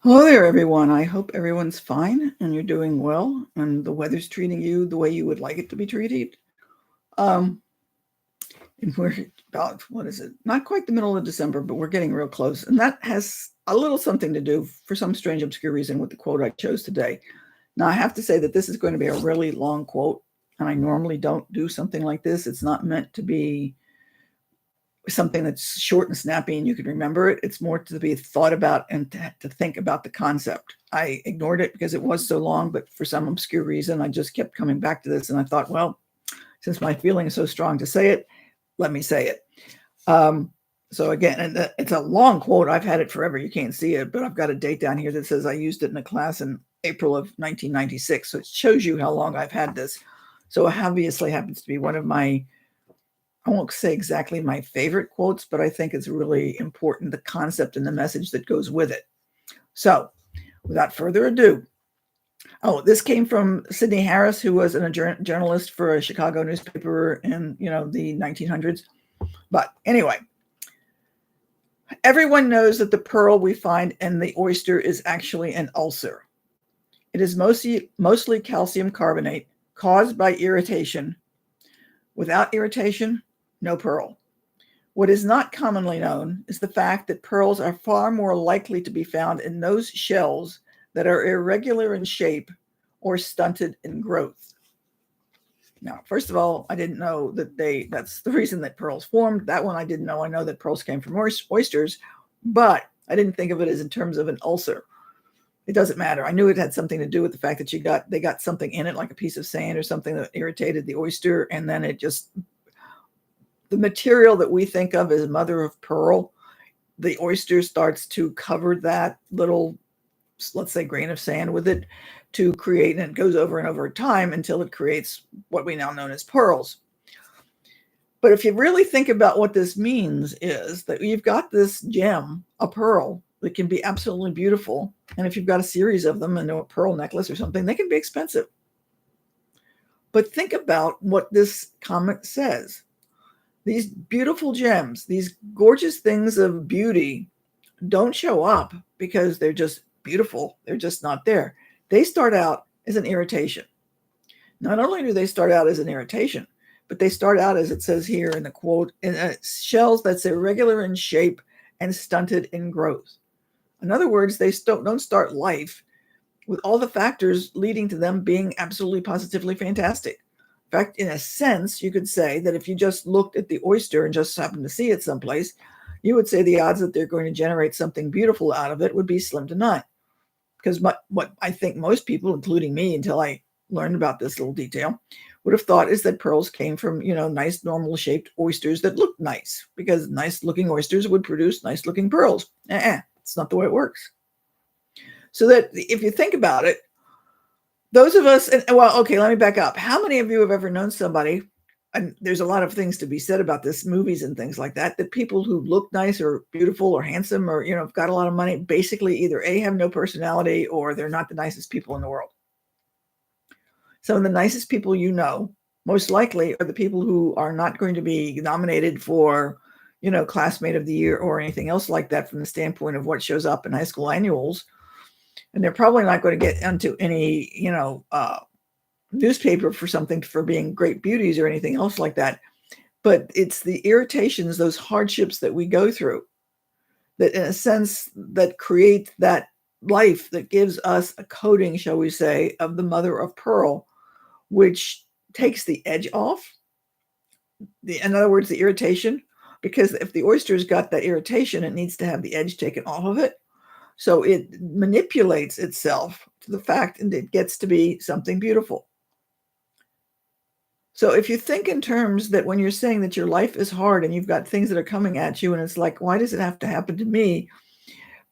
Hello there, everyone. I hope everyone's fine and you're doing well and the weather's treating you the way you would like it to be treated. Um, and we're about, what is it? Not quite the middle of December, but we're getting real close. And that has a little something to do, for some strange, obscure reason, with the quote I chose today. Now, I have to say that this is going to be a really long quote, and I normally don't do something like this. It's not meant to be something that's short and snappy and you can remember it. It's more to be thought about and to think about the concept. I ignored it because it was so long, but for some obscure reason, I just kept coming back to this. And I thought, well, since my feeling is so strong to say it, let me say it. So again, and it's a long quote. I've had it forever. You can't see it, but I've got a date down here that says I used it in a class in April of 1996. So it shows you how long I've had this. So it obviously happens to be one of my, I won't say exactly my favorite quotes, but I think it's really important, the concept and the message that goes with it. So without further ado, this came from Sidney Harris, who was a journalist for a Chicago newspaper in, the 1900s. But anyway, everyone knows that the pearl we find in the oyster is actually an ulcer. It is mostly calcium carbonate caused by irritation. Without irritation, no pearl. What is not commonly known is the fact that pearls are far more likely to be found in those shells that are irregular in shape or stunted in growth. Now, first of all, I didn't know that that's the reason that pearls formed. That one I didn't know. I know that pearls came from oysters, but I didn't think of it as in terms of an ulcer. It doesn't matter. I knew it had something to do with the fact that they got something in it, like a piece of sand or something that irritated the oyster, and then the material that we think of as mother of pearl, the oyster starts to cover that little, let's say, grain of sand with it to create, and it goes over and over time until it creates what we now know as pearls. But if you really think about what this means, is that you've got this gem, a pearl, that can be absolutely beautiful. And if you've got a series of them and a pearl necklace or something, they can be expensive. But think about what this comment says. These beautiful gems, these gorgeous things of beauty don't show up because they're just beautiful. They're just not there. They start out as an irritation. Not only do they start out as an irritation, but they start out, as it says here in the quote, in shells that's irregular in shape and stunted in growth. In other words, they don't start life with all the factors leading to them being absolutely positively fantastic. In fact, in a sense, you could say that if you just looked at the oyster and just happened to see it someplace, you would say the odds that they're going to generate something beautiful out of it would be slim to none. Because what I think most people, including me, until I learned about this little detail, would have thought is that pearls came from, nice, normal shaped oysters that looked nice, because nice looking oysters would produce nice looking pearls. It's not the way it works. So that if you think about it, those of us, let me back up. How many of you have ever known somebody, and there's a lot of things to be said about this, movies and things like that people who look nice or beautiful or handsome or, have got a lot of money, basically either A, have no personality, or they're not the nicest people in the world. Some of the nicest people most likely are the people who are not going to be nominated for, classmate of the year or anything else like that from the standpoint of what shows up in high school annuals. And they're probably not going to get into any, newspaper for being great beauties or anything else like that. But it's the irritations, those hardships that we go through that, in a sense, that create that life that gives us a coating, shall we say, of the mother of pearl, which takes the edge off. In other words, the irritation, because if the oyster's got that irritation, it needs to have the edge taken off of it. So it manipulates itself to the fact, and it gets to be something beautiful. So if you think in terms that when you're saying that your life is hard and you've got things that are coming at you, and it's like, why does it have to happen to me?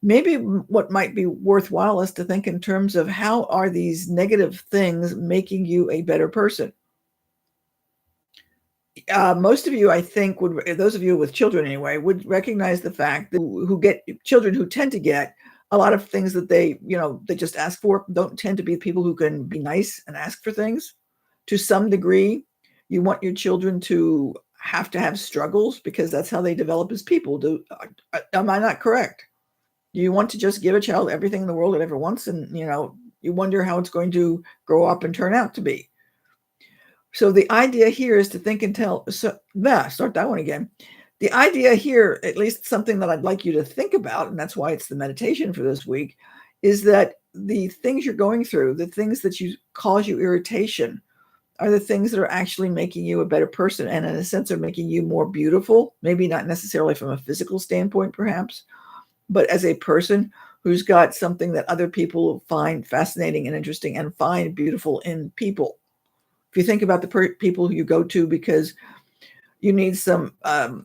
Maybe what might be worthwhile is to think in terms of how are these negative things making you a better person? Most of you, I think, those of you with children anyway, would recognize the fact that who get children who tend to get a lot of things that they just ask for don't tend to be people who can be nice and ask for things. To some degree, you want your children to have struggles because that's how they develop as people. Am I not correct? Do you want to just give a child everything in the world it ever wants, and you wonder how it's going to grow up and turn out to be? So the idea here is to think until start that one again. The idea here, at least something that I'd like you to think about, and that's why it's the meditation for this week, is that the things you're going through, the things that cause you irritation, are the things that are actually making you a better person, and in a sense are making you more beautiful. Maybe not necessarily from a physical standpoint, perhaps, but as a person who's got something that other people find fascinating and interesting and find beautiful in people. If you think about the people you go to because you need somebody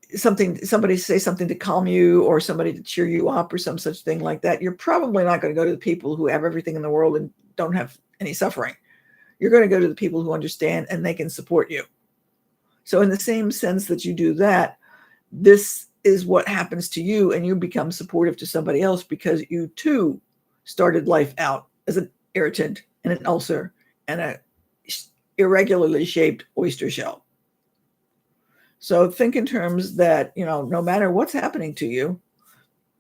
to say something to calm you or somebody to cheer you up or some such thing like that, you're probably not going to go to the people who have everything in the world and don't have any suffering. You're going to go to the people who understand and they can support you. So in the same sense that you do that, this is what happens to you, and you become supportive to somebody else because you too started life out as an irritant and an ulcer and a irregularly shaped oyster shell. So think in terms that, no matter what's happening to you,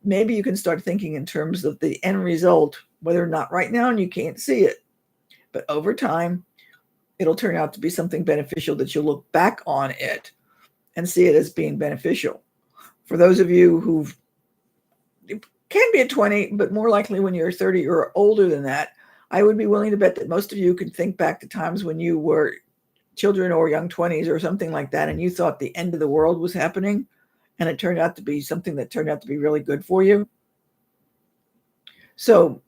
maybe you can start thinking in terms of the end result, whether or not right now and you can't see it, but over time, it'll turn out to be something beneficial that you'll look back on it and see it as being beneficial. For those of you who can be at 20, but more likely when you're 30 or older than that, I would be willing to bet that most of you can think back to times when you were children or young 20s or something like that, and you thought the end of the world was happening, and it turned out to be something that turned out to be really good for you. So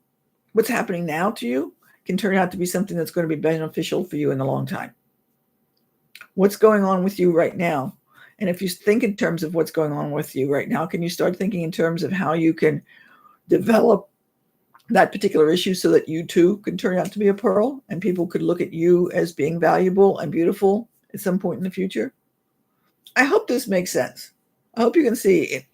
what's happening now to you can turn out to be something that's going to be beneficial for you in the long time. What's going on with you right now? And if you think in terms of what's going on with you right now, can you start thinking in terms of how you can develop that particular issue so that you too can turn out to be a pearl and people could look at you as being valuable and beautiful at some point in the future? I hope this makes sense. I hope you can see it.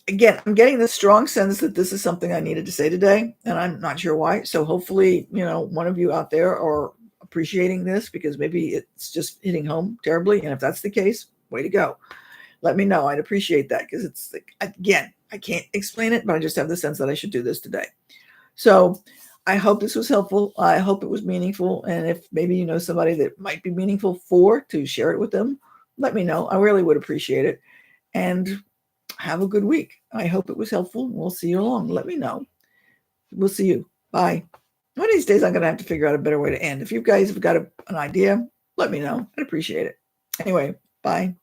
Again, I'm getting the strong sense that this is something I needed to say today, and I'm not sure why. So hopefully, one of you out there are appreciating this because maybe it's just hitting home terribly. And if that's the case, way to go. Let me know. I'd appreciate that because it's like, again, I can't explain it, but I just have the sense that I should do this today. So I hope this was helpful. I hope it was meaningful. And if maybe you know somebody that might be meaningful for, to share it with them, let me know. I really would appreciate it. And have a good week. I hope it was helpful. We'll see you along. Let me know. We'll see you. Bye. One of these days, I'm going to have to figure out a better way to end. If you guys have got an idea, let me know. I'd appreciate it. Anyway, bye.